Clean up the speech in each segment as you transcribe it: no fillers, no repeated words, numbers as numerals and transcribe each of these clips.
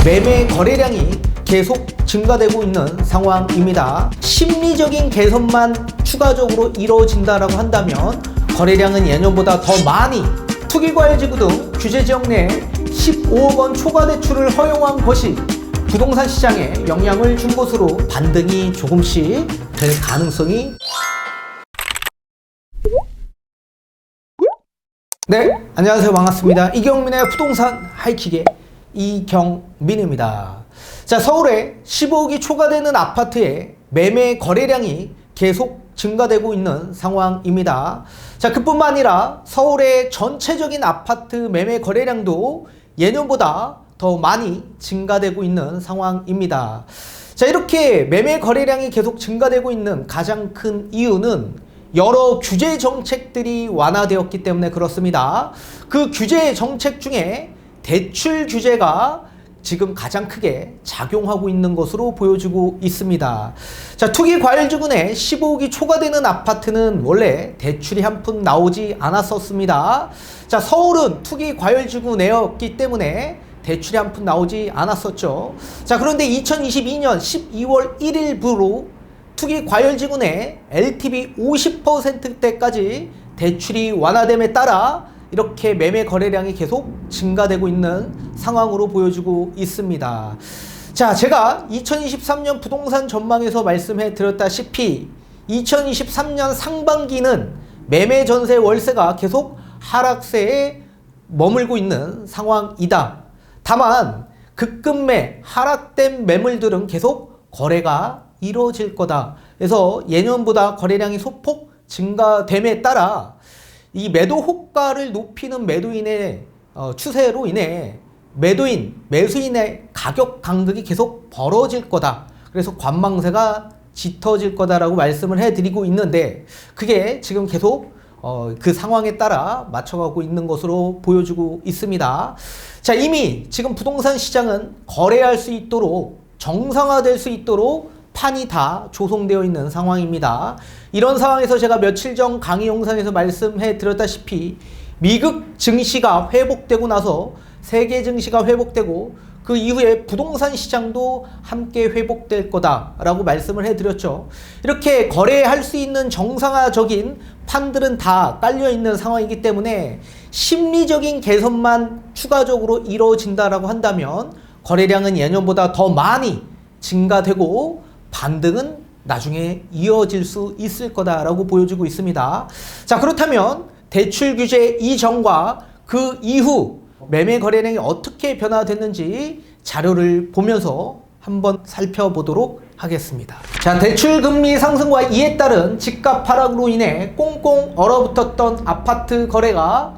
매매 거래량이 계속 증가되고 있는 상황입니다. 심리적인 개선만 추가적으로 이루어진다라고 한다면 거래량은 예년보다 더 많이 투기과열지구 등 규제지역 내 15억 원 초과 대출을 허용한 것이 부동산 시장에 영향을 준 것으로 반등이 조금씩 될 가능성이. 네, 안녕하세요. 반갑습니다. 이경민의 부동산 하이킥의 이경민입니다. 자, 서울에 15억이 초과되는 아파트의 매매 거래량이 계속 증가되고 있는 상황입니다. 자, 그뿐만 아니라 서울의 전체적인 아파트 매매 거래량도 예년보다 더 많이 증가되고 있는 상황입니다. 자, 이렇게 매매 거래량이 계속 증가되고 있는 가장 큰 이유는 여러 규제 정책들이 완화되었기 때문에 그렇습니다. 그 규제 정책 중에 대출 규제가 지금 가장 크게 작용하고 있는 것으로 보여지고 있습니다. 자, 투기과열지구 내 15억이 초과되는 아파트는 원래 대출이 한 푼 나오지 않았었습니다. 자, 서울은 투기과열지구 내였기 때문에 대출이 한 푼 나오지 않았었죠. 자, 그런데 2022년 12월 1일부로 투기과열지구 내 LTV 50%대까지 대출이 완화됨에 따라 이렇게 매매 거래량이 계속 증가되고 있는 상황으로 보여지고 있습니다. 자, 제가 2023년 부동산 전망에서 말씀해 드렸다시피 2023년 상반기는 매매 전세 월세가 계속 하락세에 머물고 있는 상황이다. 다만 급급매 하락된 매물들은 계속 거래가 이루어질 거다. 그래서 예년보다 거래량이 소폭 증가됨에 따라 이 매도 호가를 높이는 매도인의 추세로 인해 매수인의 가격 간극이 계속 벌어질 거다. 그래서 관망세가 짙어질 거다라고 말씀을 해드리고 있는데 그게 지금 계속 그 상황에 따라 맞춰가고 있는 것으로 보여지고 있습니다. 자, 이미 지금 부동산 시장은 거래할 수 있도록 정상화될 수 있도록 판이 다 조성되어 있는 상황입니다. 이런 상황에서 제가 며칠 전 강의 영상에서 말씀해 드렸다시피 미국 증시가 회복되고 나서 세계 증시가 회복되고 그 이후에 부동산 시장도 함께 회복될 거다라고 말씀을 해드렸죠. 이렇게 거래할 수 있는 정상화적인 판들은 다 깔려 있는 상황이기 때문에 심리적인 개선만 추가적으로 이루어진다라고 한다면 거래량은 예년보다 더 많이 증가되고 반등은 나중에 이어질 수 있을 거다라고 보여지고 있습니다. 자, 그렇다면 대출 규제 이전과 그 이후 매매 거래량이 어떻게 변화됐는지 자료를 보면서 한번 살펴보도록 하겠습니다. 자, 대출 금리 상승과 이에 따른 집값 하락으로 인해 꽁꽁 얼어붙었던 아파트 거래가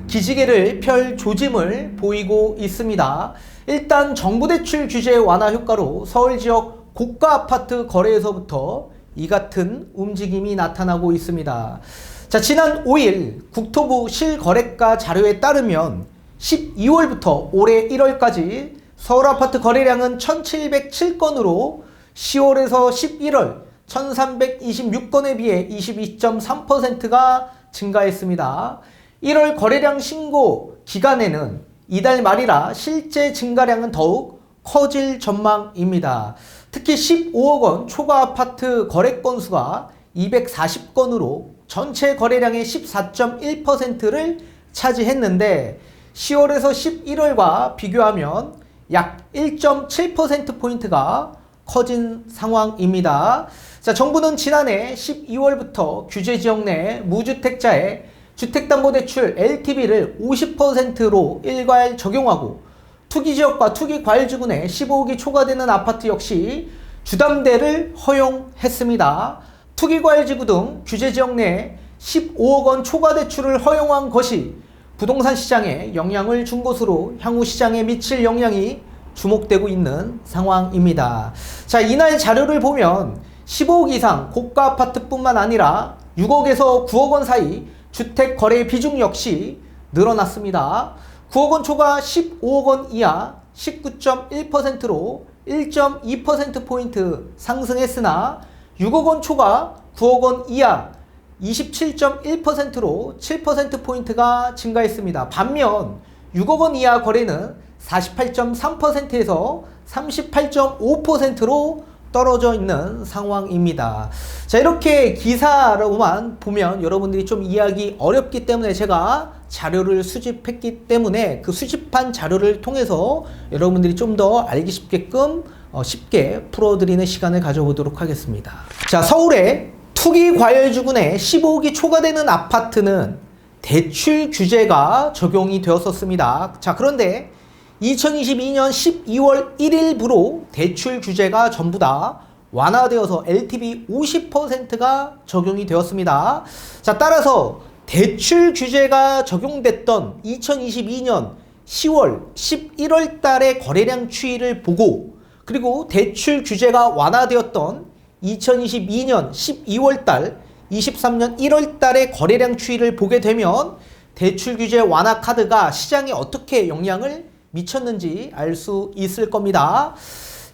기지개를 펼 조짐을 보이고 있습니다. 일단 정부 대출 규제 완화 효과로 서울 지역 고가 아파트 거래에서부터 이 같은 움직임이 나타나고 있습니다. 자, 지난 5일 국토부 실거래가 자료에 따르면 12월부터 올해 1월까지 서울 아파트 거래량은 1707건으로 10월에서 11월 1326건에 비해 22.3%가 증가했습니다. 1월 거래량 신고 기간에는 이달 말이라 실제 증가량은 더욱 커질 전망입니다. 특히 15억 원 초과 아파트 거래 건수가 240건으로 전체 거래량의 14.1%를 차지했는데 10월에서 11월과 비교하면 약 1.7%포인트가 커진 상황입니다. 자, 정부는 지난해 12월부터 규제지역 내 무주택자의 주택담보대출 LTV를 50%로 일괄 적용하고 투기지역과 투기과열지구 내 15억이 초과되는 아파트 역시 주담대를 허용했습니다. 투기과열지구 등 규제지역 내 15억 원 초과 대출을 허용한 것이 부동산 시장에 영향을 준 것으로 향후 시장에 미칠 영향이 주목되고 있는 상황입니다. 자, 이날 자료를 보면 15억 이상 고가 아파트뿐만 아니라 6억에서 9억 원 사이 주택 거래 비중 역시 늘어났습니다. 9억 원 초과 15억 원 이하 19.1%로 1.2%포인트 상승했으나 6억 원 초과 9억 원 이하 27.1%로 7%포인트가 증가했습니다. 반면 6억 원 이하 거래는 48.3%에서 38.5%로 떨어져 있는 상황입니다. 자, 이렇게 기사로만 보면 여러분들이 좀 이해하기 어렵기 때문에 제가 자료를 수집했기 때문에 그 수집한 자료를 통해서 여러분들이 좀 더 알기 쉽게끔 쉽게 풀어드리는 시간을 가져보도록 하겠습니다. 자, 서울의 투기과열주군의 15억이 초과되는 아파트는 대출 규제가 적용이 되었었습니다. 자, 그런데 2022년 12월 1일부로 대출 규제가 전부 다 완화되어서 LTV 50%가 적용이 되었습니다. 자, 따라서 대출 규제가 적용됐던 2022년 10월, 11월 달의 거래량 추이를 보고 그리고 대출 규제가 완화되었던 2022년 12월 달, 23년 1월 달의 거래량 추이를 보게 되면 대출 규제 완화 카드가 시장에 어떻게 영향을 미쳤는지 알 수 있을 겁니다.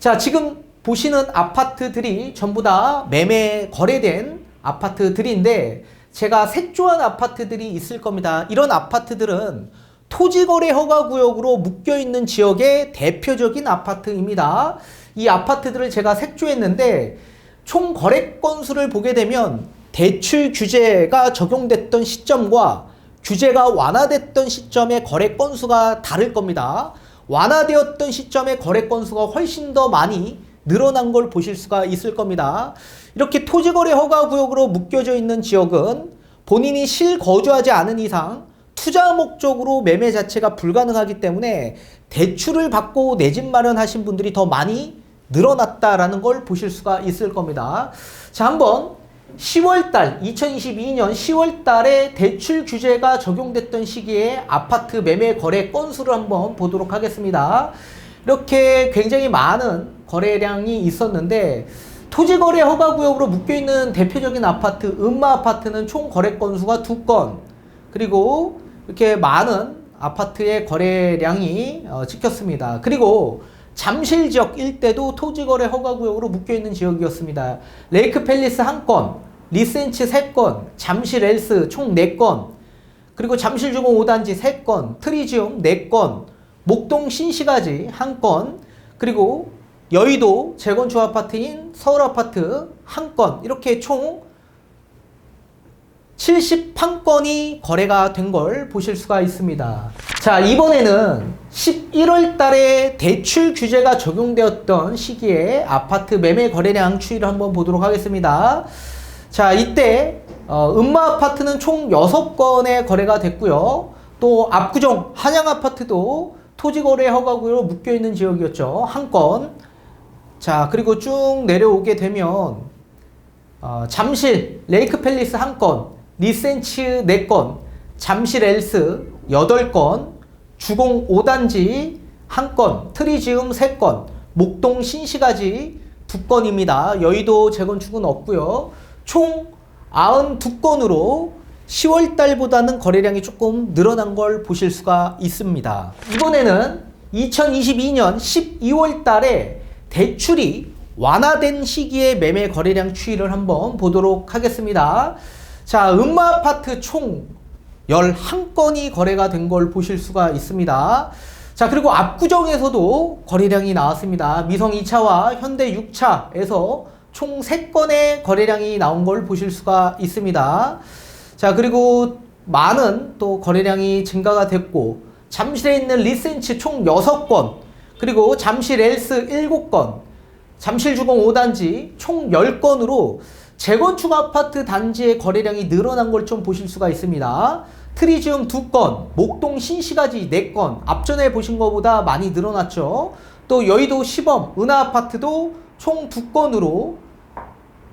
자, 지금 보시는 아파트들이 전부 다 매매 거래된 아파트들인데 제가 색조한 아파트들이 있을 겁니다. 이런 아파트들은 토지거래 허가구역으로 묶여있는 지역의 대표적인 아파트입니다. 이 아파트들을 제가 색조했는데 총 거래 건수를 보게 되면 대출 규제가 적용됐던 시점과 규제가 완화됐던 시점의 거래 건수가 다를 겁니다. 완화되었던 시점의 거래 건수가 훨씬 더 많이 늘어난 걸 보실 수가 있을 겁니다. 이렇게 토지거래 허가구역으로 묶여져 있는 지역은 본인이 실거주하지 않은 이상 투자 목적으로 매매 자체가 불가능하기 때문에 대출을 받고 내 집 마련하신 분들이 더 많이 늘어났다라는 걸 보실 수가 있을 겁니다. 자, 한번 10월달, 2022년 10월달에 대출 규제가 적용됐던 시기에 아파트 매매 거래 건수를 한번 보도록 하겠습니다. 이렇게 굉장히 많은 거래량이 있었는데 토지거래 허가구역으로 묶여있는 대표적인 아파트, 음마아파트는 총 거래 건수가 2건, 그리고 이렇게 많은 아파트의 거래량이 찍혔습니다. 그리고 잠실 지역 일대도 토지거래 허가구역으로 묶여있는 지역이었습니다. 레이크팰리스 1건, 리센츠 3건, 잠실 엘스 총 4건, 그리고 잠실주공 5단지 3건, 트리지움 4건, 목동 신시가지 1건, 그리고 여의도 재건축 아파트인 서울아파트 1건, 이렇게 총 71건이 거래가 된 걸 보실 수가 있습니다. 자, 이번에는 11월 달에 대출 규제가 적용되었던 시기에 아파트 매매 거래량 추이를 한번 보도록 하겠습니다. 자, 이때 음마아파트는 총 6건의 거래가 됐고요. 또 압구정 한양아파트도 토지거래 허가구역으로 묶여있는 지역이었죠. 1건. 자, 그리고 쭉 내려오게 되면 잠실 레이크팰리스 1건, 리센츠 4건, 잠실 엘스 8건, 주공 5단지 1건, 트리지움 3건, 목동 신시가지 2건입니다. 여의도 재건축은 없고요. 총 92건으로 10월 달보다는 거래량이 조금 늘어난 걸 보실 수가 있습니다. 이번에는 2022년 12월 달에 대출이 완화된 시기에 매매 거래량 추이를 한번 보도록 하겠습니다. 자, 음마아파트 총 11건이 거래가 된 걸 보실 수가 있습니다. 자, 그리고 압구정에서도 거래량이 나왔습니다. 미성 2차와 현대 6차에서 총 3건의 거래량이 나온 걸 보실 수가 있습니다. 자, 그리고 많은 또 거래량이 증가가 됐고 잠실에 있는 리센츠 총 6건, 그리고 잠실 엘스 7건, 잠실주공 5단지 총 10건으로 재건축 아파트 단지의 거래량이 늘어난 걸 좀 보실 수가 있습니다. 트리지움 2건, 목동 신시가지 4건, 앞전에 보신 것보다 많이 늘어났죠. 또 여의도 시범, 은하아파트도 총 2건으로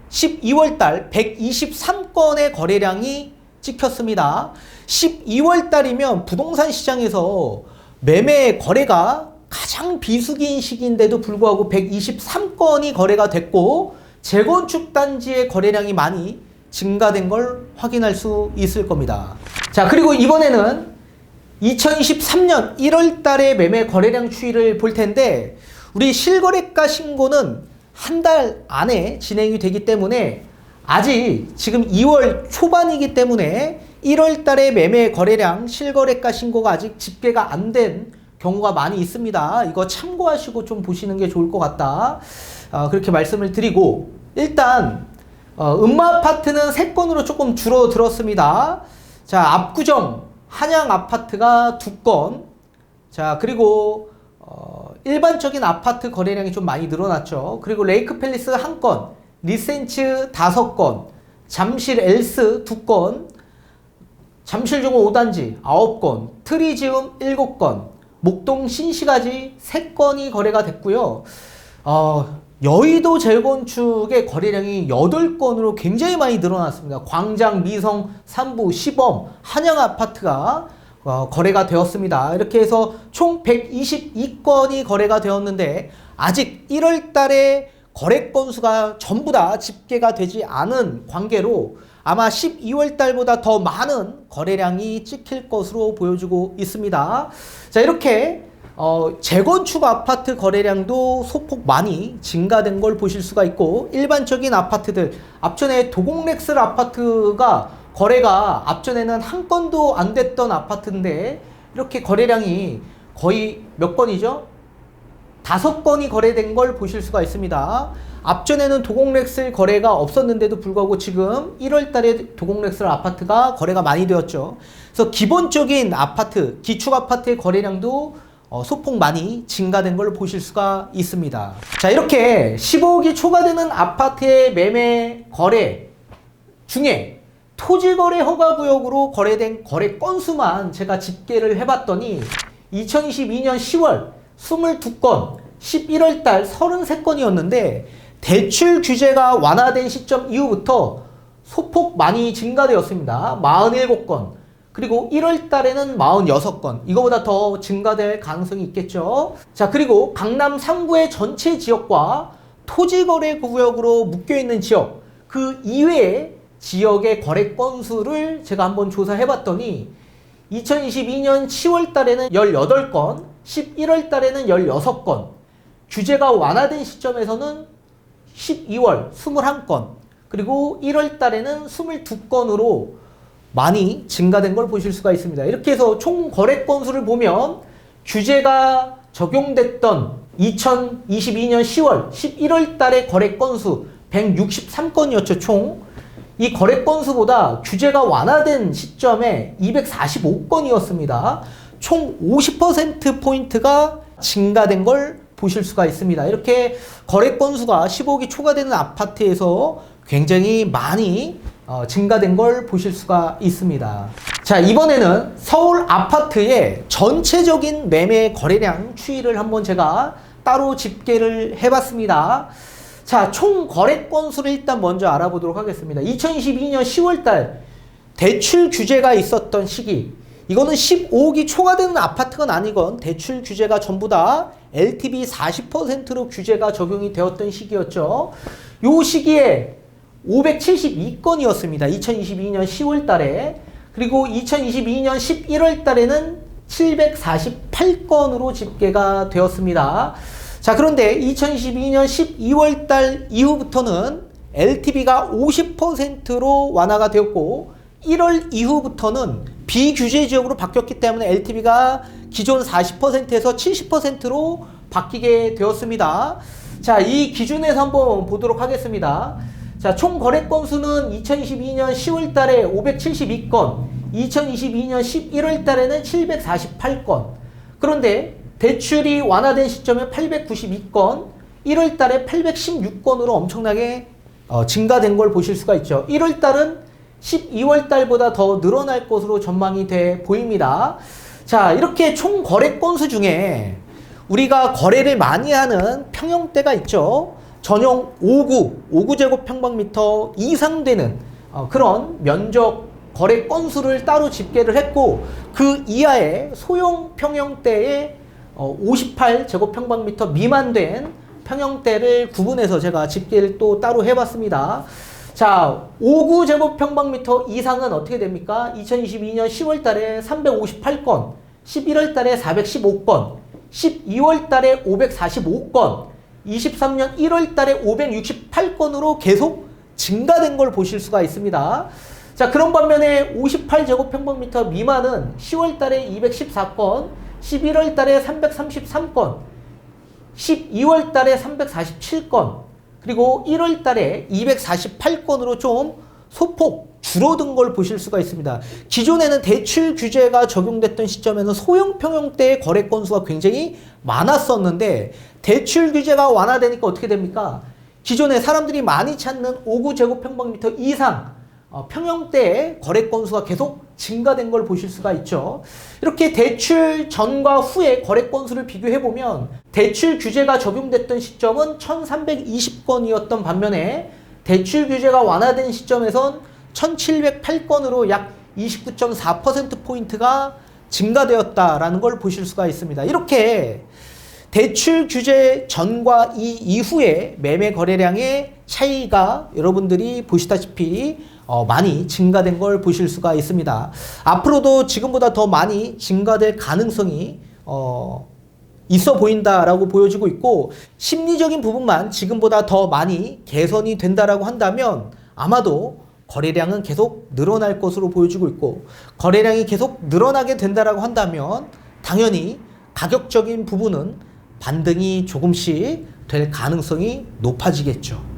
12월달 123건의 거래량이 찍혔습니다. 12월달이면 부동산 시장에서 매매 거래가 가장 비수기인 시기인데도 불구하고 123건이 거래가 됐고 재건축 단지의 거래량이 많이 증가된 걸 확인할 수 있을 겁니다. 자, 그리고 이번에는 2023년 1월 달의 매매 거래량 추이를 볼 텐데 우리 실거래가 신고는 한 달 안에 진행이 되기 때문에 아직 지금 2월 초반이기 때문에 1월 달에 매매 거래량 실거래가 신고가 아직 집계가 안 된 경우가 많이 있습니다. 이거 참고하시고 좀 보시는 게 좋을 것 같다. 그렇게 말씀을 드리고, 일단 음마 아파트는 3건으로 조금 줄어들었습니다. 자, 압구정 한양 아파트가 2건. 자, 그리고 일반적인 아파트 거래량이 좀 많이 늘어났죠. 그리고 레이크 팰리스 1건, 리센츠 5건, 잠실 엘스 2건, 잠실중호 5단지 9건, 트리지움 7건, 목동 신시가지 3건이 거래가 됐고요. 여의도 재건축의 거래량이 8건으로 굉장히 많이 늘어났습니다. 광장, 미성, 삼부, 시범, 한양 아파트가 거래가 되었습니다. 이렇게 해서 총 122건이 거래가 되었는데, 아직 1월 달에 거래 건수가 전부 다 집계가 되지 않은 관계로 아마 12월 달보다 더 많은 거래량이 찍힐 것으로 보여지고 있습니다. 자, 이렇게 재건축 아파트 거래량도 소폭 많이 증가된 걸 보실 수가 있고, 일반적인 아파트들, 앞전에 도곡렉슬 아파트가 거래가 앞전에는 한 건도 안 됐던 아파트인데 이렇게 거래량이 거의 몇 건이죠? 5건이 거래된 걸 보실 수가 있습니다. 앞전에는 도곡렉슬 거래가 없었는데도 불구하고 지금 1월 달에 도곡렉슬 아파트가 거래가 많이 되었죠. 그래서 기본적인 아파트, 기축 아파트의 거래량도 소폭 많이 증가된 걸 보실 수가 있습니다. 자, 이렇게 15억이 초과되는 아파트의 매매 거래 중에 토지거래 허가구역으로 거래된 거래 건수만 제가 집계를 해봤더니 2022년 10월 22건, 11월 달 33건이었는데 대출 규제가 완화된 시점 이후부터 소폭 많이 증가되었습니다. 47건. 그리고 1월 달에는 46건. 이거보다 더 증가될 가능성이 있겠죠. 자, 그리고 강남 3구의 전체 지역과 토지거래 구역으로 묶여있는 지역, 그 이외의 지역의 거래 건수를 제가 한번 조사해 봤더니 2022년 10월 달에는 18건, 11월 달에는 16건, 규제가 완화된 시점에서는 12월 21건, 그리고 1월 달에는 22건으로 많이 증가된 걸 보실 수가 있습니다. 이렇게 해서 총 거래 건수를 보면 규제가 적용됐던 2022년 10월, 11월 달의 거래 건수 163건이었죠, 총. 이 거래 건수보다 규제가 완화된 시점에 245건이었습니다. 총 50%포인트가 증가된 걸 보실 수가 있습니다. 이렇게 거래 건수가 15억이 초과되는 아파트에서 굉장히 많이 증가된 걸 보실 수가 있습니다. 자, 이번에는 서울 아파트의 전체적인 매매 거래량 추이를 한번 제가 따로 집계를 해봤습니다. 자, 총 거래 건수를 일단 먼저 알아보도록 하겠습니다. 2022년 10월달 대출 규제가 있었던 시기, 이거는 15억이 초과되는 아파트건 아니건 대출 규제가 전부 다 LTV 40%로 규제가 적용이 되었던 시기였죠. 요 시기에 572건이었습니다. 2022년 10월달에. 그리고 2022년 11월달에는 748건으로 집계가 되었습니다. 자, 그런데 2022년 12월 달 이후부터는 LTV가 50%로 완화가 되었고 1월 이후부터는 비규제 지역으로 바뀌었기 때문에 LTV가 기존 40%에서 70%로 바뀌게 되었습니다. 자, 이 기준에서 한번 보도록 하겠습니다. 자, 총 거래 건수는 2022년 10월 달에 572건, 2022년 11월 달에는 748건. 그런데 대출이 완화된 시점에 892건, 1월 달에 816건으로 엄청나게 증가된 걸 보실 수가 있죠. 1월 달은 12월 달보다 더 늘어날 것으로 전망이 돼 보입니다. 자, 이렇게 총 거래 건수 중에 우리가 거래를 많이 하는 평형대가 있죠. 전용 5구 제곱평방미터 이상 되는 그런 면적 거래 건수를 따로 집계를 했고, 그 이하의 소형 평형대의 58 제곱평방미터 미만된 평형대를 구분해서 제가 집계를 또 따로 해봤습니다. 자, 5구 제곱평방미터 이상은 어떻게 됩니까? 2022년 10월 달에 358건, 11월 달에 415건, 12월 달에 545건, 23년 1월 달에 568건으로 계속 증가된 걸 보실 수가 있습니다. 자, 그런 반면에 58제곱평방미터 미만은 10월 달에 214건, 11월 달에 333건, 12월 달에 347건, 그리고 1월 달에 248건으로 좀 소폭 줄어든 걸 보실 수가 있습니다. 기존에는 대출 규제가 적용됐던 시점에는 소형 평형대의 거래 건수가 굉장히 많았었는데 대출 규제가 완화되니까 어떻게 됩니까? 기존에 사람들이 많이 찾는 5구제곱평방미터 이상 평형대의 거래 건수가 계속 증가된 걸 보실 수가 있죠. 이렇게 대출 전과 후의 거래 건수를 비교해보면 대출 규제가 적용됐던 시점은 1320건이었던 반면에 대출 규제가 완화된 시점에선 1708건으로 약 29.4%포인트가 증가되었다라는 걸 보실 수가 있습니다. 이렇게 대출 규제 전과 이후의 매매 거래량의 차이가 여러분들이 보시다시피 많이 증가된 걸 보실 수가 있습니다. 앞으로도 지금보다 더 많이 증가될 가능성이 있어 보인다라고 보여지고 있고, 심리적인 부분만 지금보다 더 많이 개선이 된다라고 한다면 아마도 거래량은 계속 늘어날 것으로 보여지고 있고, 거래량이 계속 늘어나게 된다라고 한다면 당연히 가격적인 부분은 반등이 조금씩 될 가능성이 높아지겠죠.